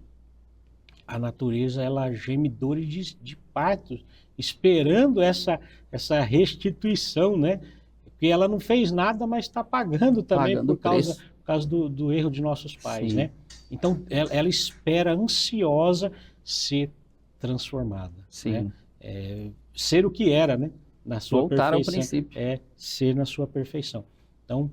a natureza, ela geme dores de parto, esperando essa restituição, né? Porque ela não fez nada, mas está pagando também por causa do erro de nossos pais, né? Então, ela espera ansiosa ser transformada. Sim. Né? Ser o que era, né? Na sua voltar perfeição. Ao princípio. Ser na sua perfeição. Então,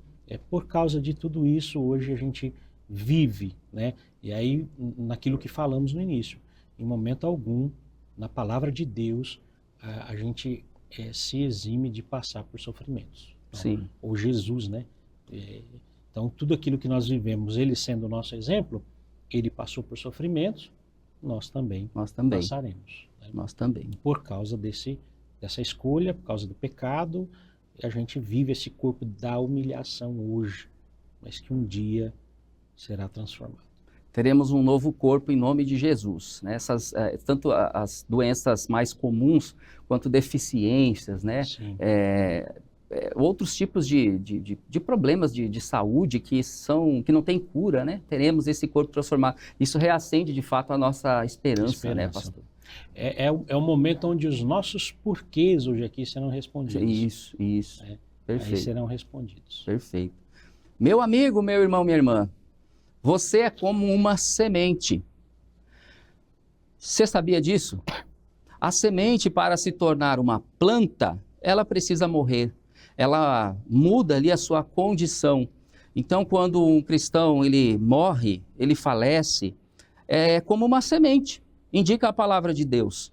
por causa de tudo isso, hoje a gente vive, né? E aí, naquilo que falamos no início, em momento algum, na palavra de Deus, a gente se exime de passar por sofrimentos. Então, sim. Ou Jesus, né? Então, tudo aquilo que nós vivemos, ele sendo o nosso exemplo, ele passou por sofrimentos, nós também passaremos. Né? Nós também. Por causa dessa escolha, por causa do pecado, a gente vive esse corpo da humilhação hoje, mas que um dia será transformado. Teremos um novo corpo em nome de Jesus. Né? Tanto as doenças mais comuns, quanto deficiências, né? Outros tipos de problemas de saúde que não têm cura, né? Teremos esse corpo transformado. Isso reacende, de fato, a nossa esperança. Né, pastor? É o momento onde os nossos porquês hoje aqui serão respondidos. Isso. Perfeito. Aí serão respondidos. Perfeito. Meu amigo, meu irmão, minha irmã, você é como uma semente. Você sabia disso? A semente, para se tornar uma planta, ela precisa morrer. Ela muda ali a sua condição. Então, quando um cristão ele morre, ele falece, é como uma semente, indica a palavra de Deus.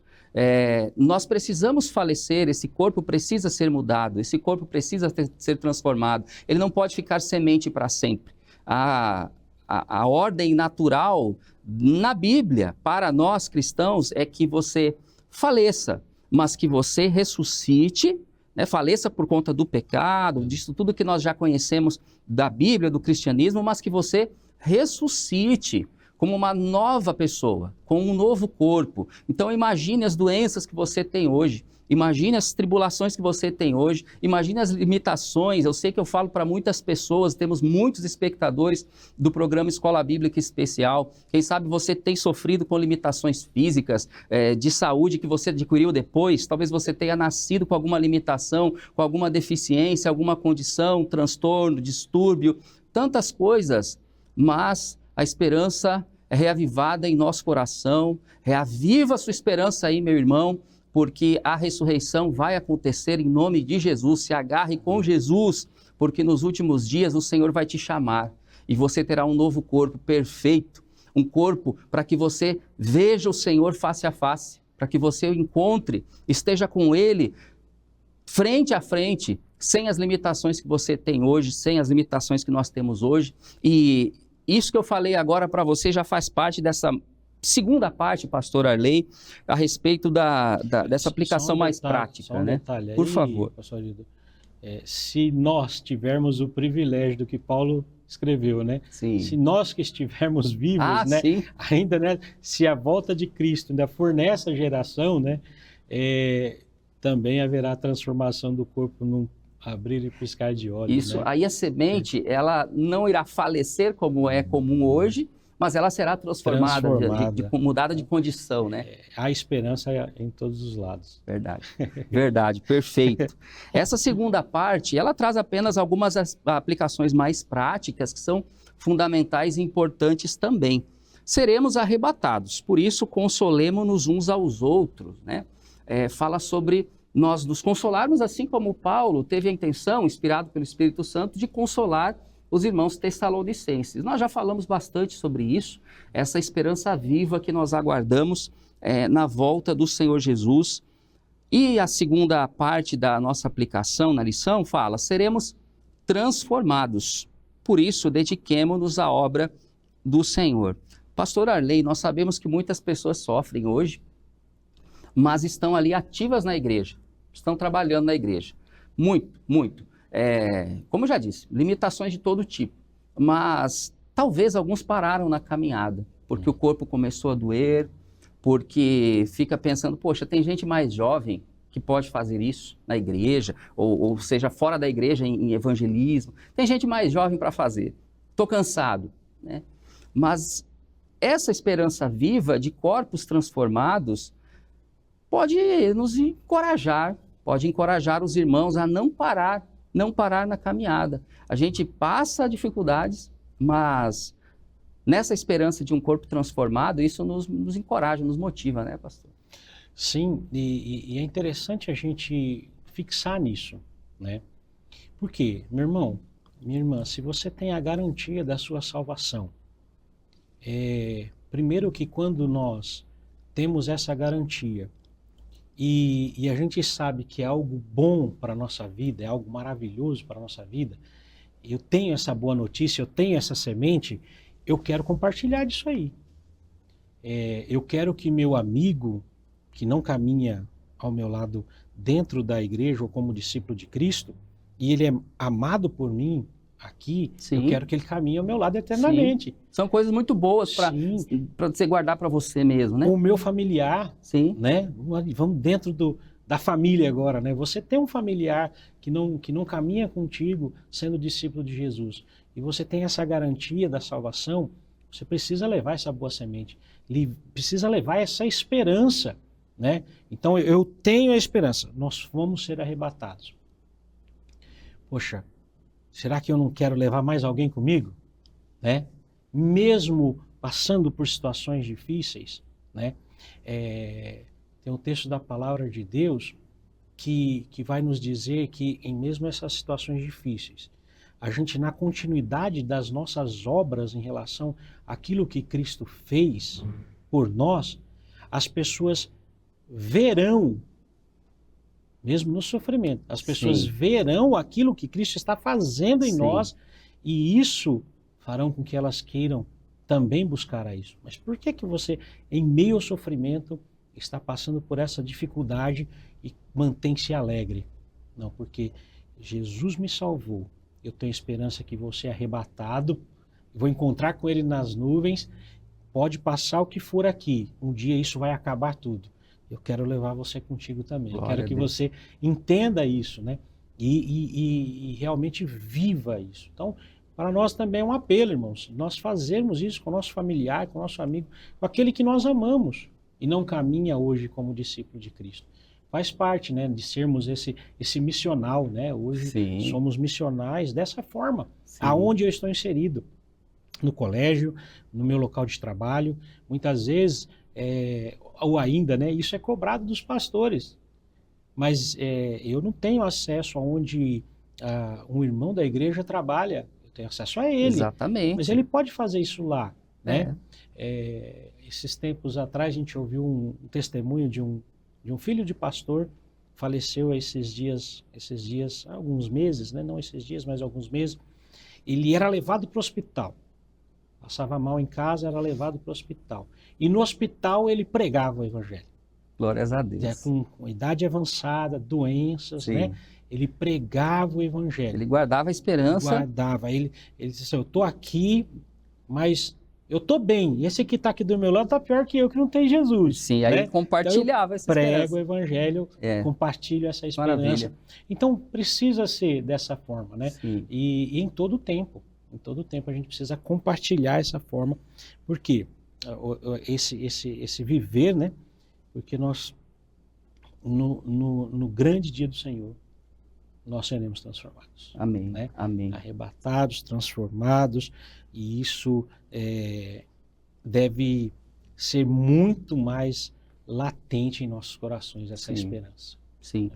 Nós precisamos falecer, esse corpo precisa ser mudado, esse corpo precisa ser transformado. Ele não pode ficar semente para sempre. A ordem natural na Bíblia, para nós cristãos, é que você faleça, mas que você ressuscite, né, faleça por conta do pecado, disso tudo que nós já conhecemos da Bíblia, do cristianismo, mas que você ressuscite como uma nova pessoa, com um novo corpo. Então imagine as doenças que você tem hoje, imagine as tribulações que você tem hoje, imagine as limitações. Eu sei que eu falo para muitas pessoas, temos muitos espectadores do programa Escola Bíblica Especial. Quem sabe você tem sofrido com limitações físicas, de saúde que você adquiriu depois. Talvez você tenha nascido com alguma limitação, com alguma deficiência, alguma condição, transtorno, distúrbio, tantas coisas, mas a esperança é reavivada em nosso coração. Reaviva a sua esperança aí, meu irmão, porque a ressurreição vai acontecer em nome de Jesus. Se agarre com Jesus, porque nos últimos dias o Senhor vai te chamar e você terá um novo corpo perfeito, um corpo para que você veja o Senhor face a face, para que você o encontre, esteja com Ele frente a frente, sem as limitações que você tem hoje, sem as limitações que nós temos hoje. E isso que eu falei agora para você já faz parte dessa segunda parte, pastor Arley, a respeito dessa aplicação mais prática. Só um detalhe aí, por favor. Pastor Lido. Se nós tivermos o privilégio do que Paulo escreveu, né? Sim. Se nós que estivermos vivos, né? Sim. Ainda, né? Se a volta de Cristo ainda for nessa geração, né? Também haverá transformação do corpo num abrir e piscar de olhos. Isso, né? Aí a semente, ela não irá falecer como é comum hoje, mas ela será transformada. Mudada de condição, né? Há esperança em todos os lados. Verdade, perfeito. Essa segunda parte, ela traz apenas algumas aplicações mais práticas, que são fundamentais e importantes também. Seremos arrebatados, por isso consolemo-nos uns aos outros, né? Fala sobre nós nos consolarmos, assim como Paulo teve a intenção, inspirado pelo Espírito Santo, de consolar os irmãos tessalonicenses. Nós já falamos bastante sobre isso, essa esperança viva que nós aguardamos na volta do Senhor Jesus. E a segunda parte da nossa aplicação na lição fala: seremos transformados. Por isso, dediquemo-nos à obra do Senhor. Pastor Arley, nós sabemos que muitas pessoas sofrem hoje, mas estão ali ativas na igreja, estão trabalhando na igreja. Muito. Como eu já disse, limitações de todo tipo, mas talvez alguns pararam na caminhada, porque o corpo começou a doer, porque fica pensando, poxa, tem gente mais jovem que pode fazer isso na igreja, ou seja, fora da igreja em evangelismo. Tem gente mais jovem para fazer. Estou cansado, né? Mas essa esperança viva de corpos transformados pode nos encorajar, pode encorajar os irmãos a não parar na caminhada. A gente passa dificuldades, mas nessa esperança de um corpo transformado, isso nos encoraja, nos motiva, né, pastor? Sim, e é interessante a gente fixar nisso, né? Por quê? Meu irmão, minha irmã, se você tem a garantia da sua salvação, primeiro que quando nós temos essa garantia e a gente sabe que é algo bom para a nossa vida, é algo maravilhoso para a nossa vida, eu tenho essa boa notícia, eu tenho essa semente, eu quero compartilhar disso aí. Eu quero que meu amigo, que não caminha ao meu lado dentro da igreja ou como discípulo de Cristo, e ele é amado por mim aqui, Sim. Eu quero que ele caminhe ao meu lado eternamente. Sim. São coisas muito boas para você guardar para você mesmo, né? O meu familiar, Sim. né? Vamos dentro da família agora, né? Você tem um familiar que não caminha contigo sendo discípulo de Jesus, e você tem essa garantia da salvação, você precisa levar essa boa semente, precisa levar essa esperança, né? Então eu tenho a esperança, nós vamos ser arrebatados. Poxa, será que eu não quero levar mais alguém comigo? Né? Mesmo passando por situações difíceis, né? Tem um texto da palavra de Deus que vai nos dizer que em mesmo essas situações difíceis, a gente, na continuidade das nossas obras em relação àquilo que Cristo fez por nós, as pessoas verão, mesmo no sofrimento, as pessoas verão aquilo que Cristo está fazendo em nós, e isso farão com que elas queiram também buscar a isso. Mas por que você, em meio ao sofrimento, está passando por essa dificuldade e mantém-se alegre? Não, porque Jesus me salvou. Eu tenho esperança que vou ser arrebatado, vou encontrar com Ele nas nuvens, pode passar o que for aqui, um dia isso vai acabar tudo. Eu quero levar você contigo também. Eu quero que você entenda isso, né? E realmente viva isso. Então, para nós também é um apelo, irmãos, nós fazermos isso com o nosso familiar, com o nosso amigo, com aquele que nós amamos e não caminha hoje como discípulo de Cristo. Faz parte, né, de sermos esse missional, né? Hoje somos missionais dessa forma, aonde eu estou inserido, no colégio, no meu local de trabalho, muitas vezes, ou ainda, né, isso é cobrado dos pastores, mas eu não tenho acesso aonde um irmão da igreja trabalha, eu tenho acesso a ele. Exatamente. Mas ele pode fazer isso lá, né? Esses tempos atrás a gente ouviu um testemunho de um filho de pastor, faleceu esses dias, alguns meses, né? Não esses dias, mas alguns meses. Ele era levado para o hospital, passava mal em casa, era levado para o hospital. E no hospital ele pregava o evangelho. Glórias a Deus. Com idade avançada, doenças, né? Ele pregava o evangelho. Ele guardava a esperança. Guardava. Ele disse assim, eu estou aqui, mas eu estou bem. Esse que está aqui do meu lado está pior que eu, que não tem Jesus. Sim, né? aí ele compartilhava essa esperança. Prego o evangelho, compartilho essa esperança. Maravilha. Então, precisa ser dessa forma, né? E em todo tempo. Em todo tempo a gente precisa compartilhar essa forma. Por quê? Esse viver, né? Porque nós, no grande dia do Senhor, nós seremos transformados. Amém. Né? Amém. Arrebatados, transformados, e isso deve ser muito mais latente em nossos corações, essa esperança. Sim.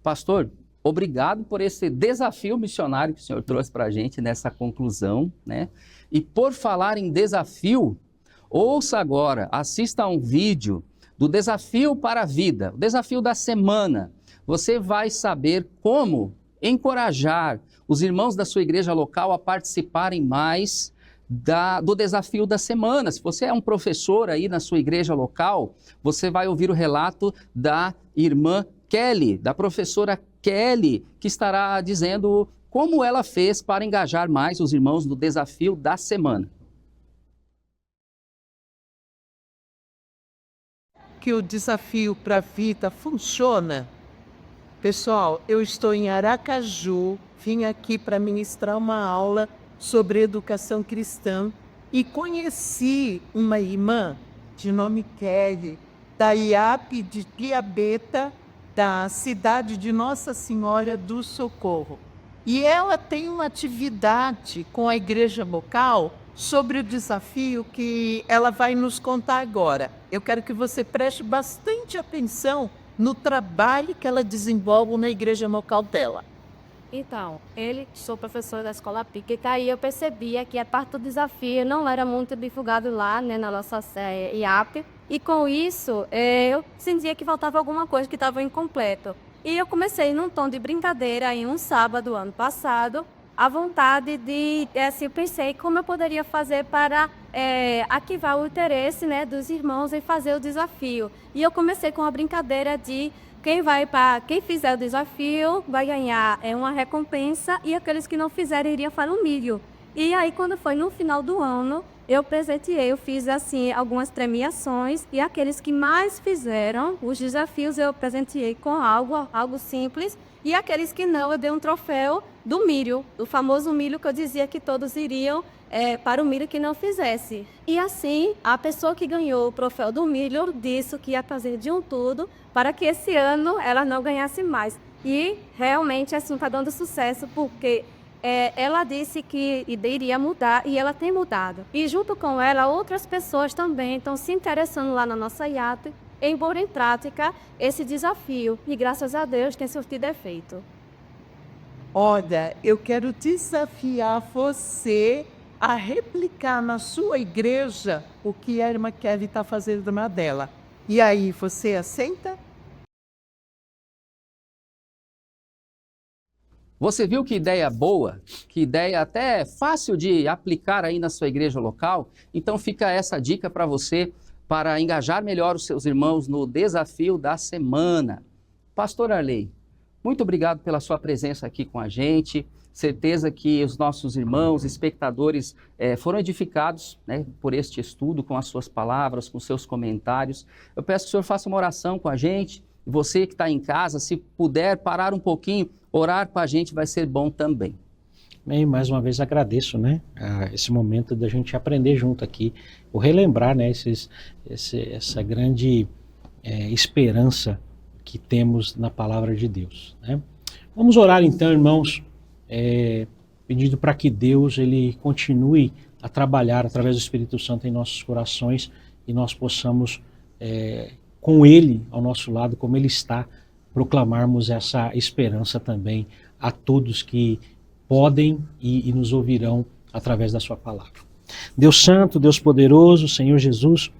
Pastor, obrigado por esse desafio missionário que o senhor trouxe para a gente nessa conclusão, né? E por falar em desafio, ouça agora, assista a um vídeo do Desafio para a Vida, o desafio da semana. Você vai saber como encorajar os irmãos da sua igreja local a participarem mais do desafio da semana. Se você é um professor aí na sua igreja local, você vai ouvir o relato da irmã Kelly, da professora Kelly, que estará dizendo como ela fez para engajar mais os irmãos no desafio da semana. Que o desafio para a vida funciona. Pessoal, eu estou em Aracaju, vim aqui para ministrar uma aula sobre educação cristã e conheci uma irmã de nome Kelly, da IAP de Piabeta, da cidade de Nossa Senhora do Socorro. E ela tem uma atividade com a igreja local sobre o desafio que ela vai nos contar agora. Eu quero que você preste bastante atenção no trabalho que ela desenvolve na igreja local dela. Então, sou professora da escola PIC, e aí eu percebia que a parte do desafio não era muito divulgado lá, né, na nossa IAP. E com isso, eu sentia que faltava alguma coisa que estava incompleto. E eu comecei num tom de brincadeira, em um sábado, ano passado, a vontade de, eu pensei como eu poderia fazer para ativar o interesse, né, dos irmãos em fazer o desafio. E eu comecei com a brincadeira de quem fizer o desafio vai ganhar uma recompensa e aqueles que não fizerem iriam para o milho. E aí, quando foi no final do ano, eu fiz assim algumas premiações e aqueles que mais fizeram os desafios eu presenteei com algo simples. E aqueles que não, eu dei um troféu do milho, do famoso milho que eu dizia que todos iriam para o milho que não fizesse. E assim, a pessoa que ganhou o troféu do milho disse que ia fazer de um tudo para que esse ano ela não ganhasse mais. E realmente assim está dando sucesso, porque ela disse que iria mudar e ela tem mudado. E junto com ela, outras pessoas também estão se interessando lá na nossa IAP em pôr em prática esse desafio. E graças a Deus tem surtido efeito. Olha, eu quero desafiar você a replicar na sua igreja o que a irmã Kelly está fazendo na dela. E aí, você aceita? Você viu que ideia boa? Que ideia até fácil de aplicar aí na sua igreja local? Então fica essa dica para você, para engajar melhor os seus irmãos no desafio da semana. Pastor Arley, muito obrigado pela sua presença aqui com a gente. Certeza que os nossos irmãos, espectadores, foram edificados, né, por este estudo, com as suas palavras, com seus comentários. Eu peço que o senhor faça uma oração com a gente. Você que está em casa, se puder parar um pouquinho, orar com a gente vai ser bom também. Bem, mais uma vez agradeço, né, esse momento da gente aprender junto aqui, ou relembrar, né, essa grande esperança que temos na palavra de Deus, né? Vamos orar então, irmãos, pedindo para que Deus ele continue a trabalhar através do Espírito Santo em nossos corações e nós possamos, com Ele ao nosso lado, como Ele está, proclamarmos essa esperança também a todos que podem e nos ouvirão através da sua palavra. Deus Santo, Deus Poderoso, Senhor Jesus,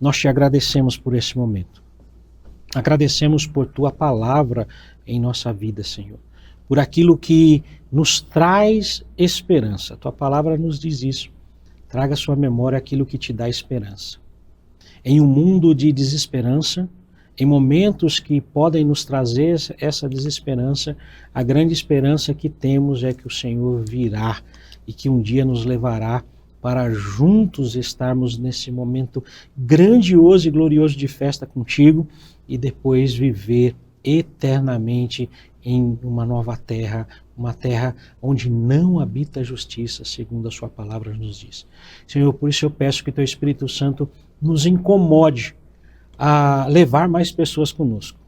nós te agradecemos por esse momento. Agradecemos por tua palavra em nossa vida, Senhor. Por aquilo que nos traz esperança. Tua palavra nos diz isso. Traga à sua memória aquilo que te dá esperança. Em um mundo de desesperança, em momentos que podem nos trazer essa desesperança, a grande esperança que temos é que o Senhor virá e que um dia nos levará para juntos estarmos nesse momento grandioso e glorioso de festa contigo e depois viver eternamente em uma nova terra, uma terra onde não habita a justiça, segundo a sua palavra nos diz. Senhor, por isso eu peço que teu Espírito Santo nos incomode a levar mais pessoas conosco,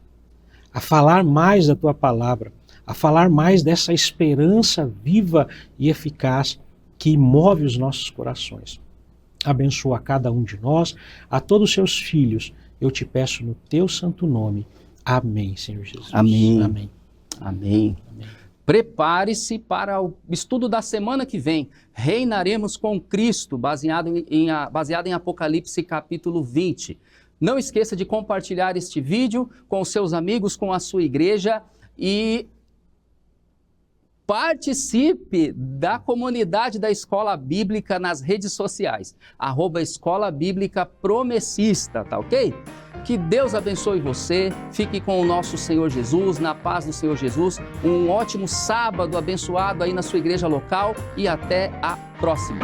a falar mais da tua palavra, a falar mais dessa esperança viva e eficaz que move os nossos corações. Abençoa a cada um de nós, a todos os seus filhos, eu te peço no teu santo nome. Amém, Senhor Jesus. Amém. Amém. Amém. Prepare-se para o estudo da semana que vem. Reinaremos com Cristo, baseado em Apocalipse capítulo 20. Não esqueça de compartilhar este vídeo com os seus amigos, com a sua igreja e participe da comunidade da Escola Bíblica nas redes sociais. @Escola Bíblica Promessista, tá ok? Que Deus abençoe você, fique com o nosso Senhor Jesus, na paz do Senhor Jesus. Um ótimo sábado abençoado aí na sua igreja local e até a próxima.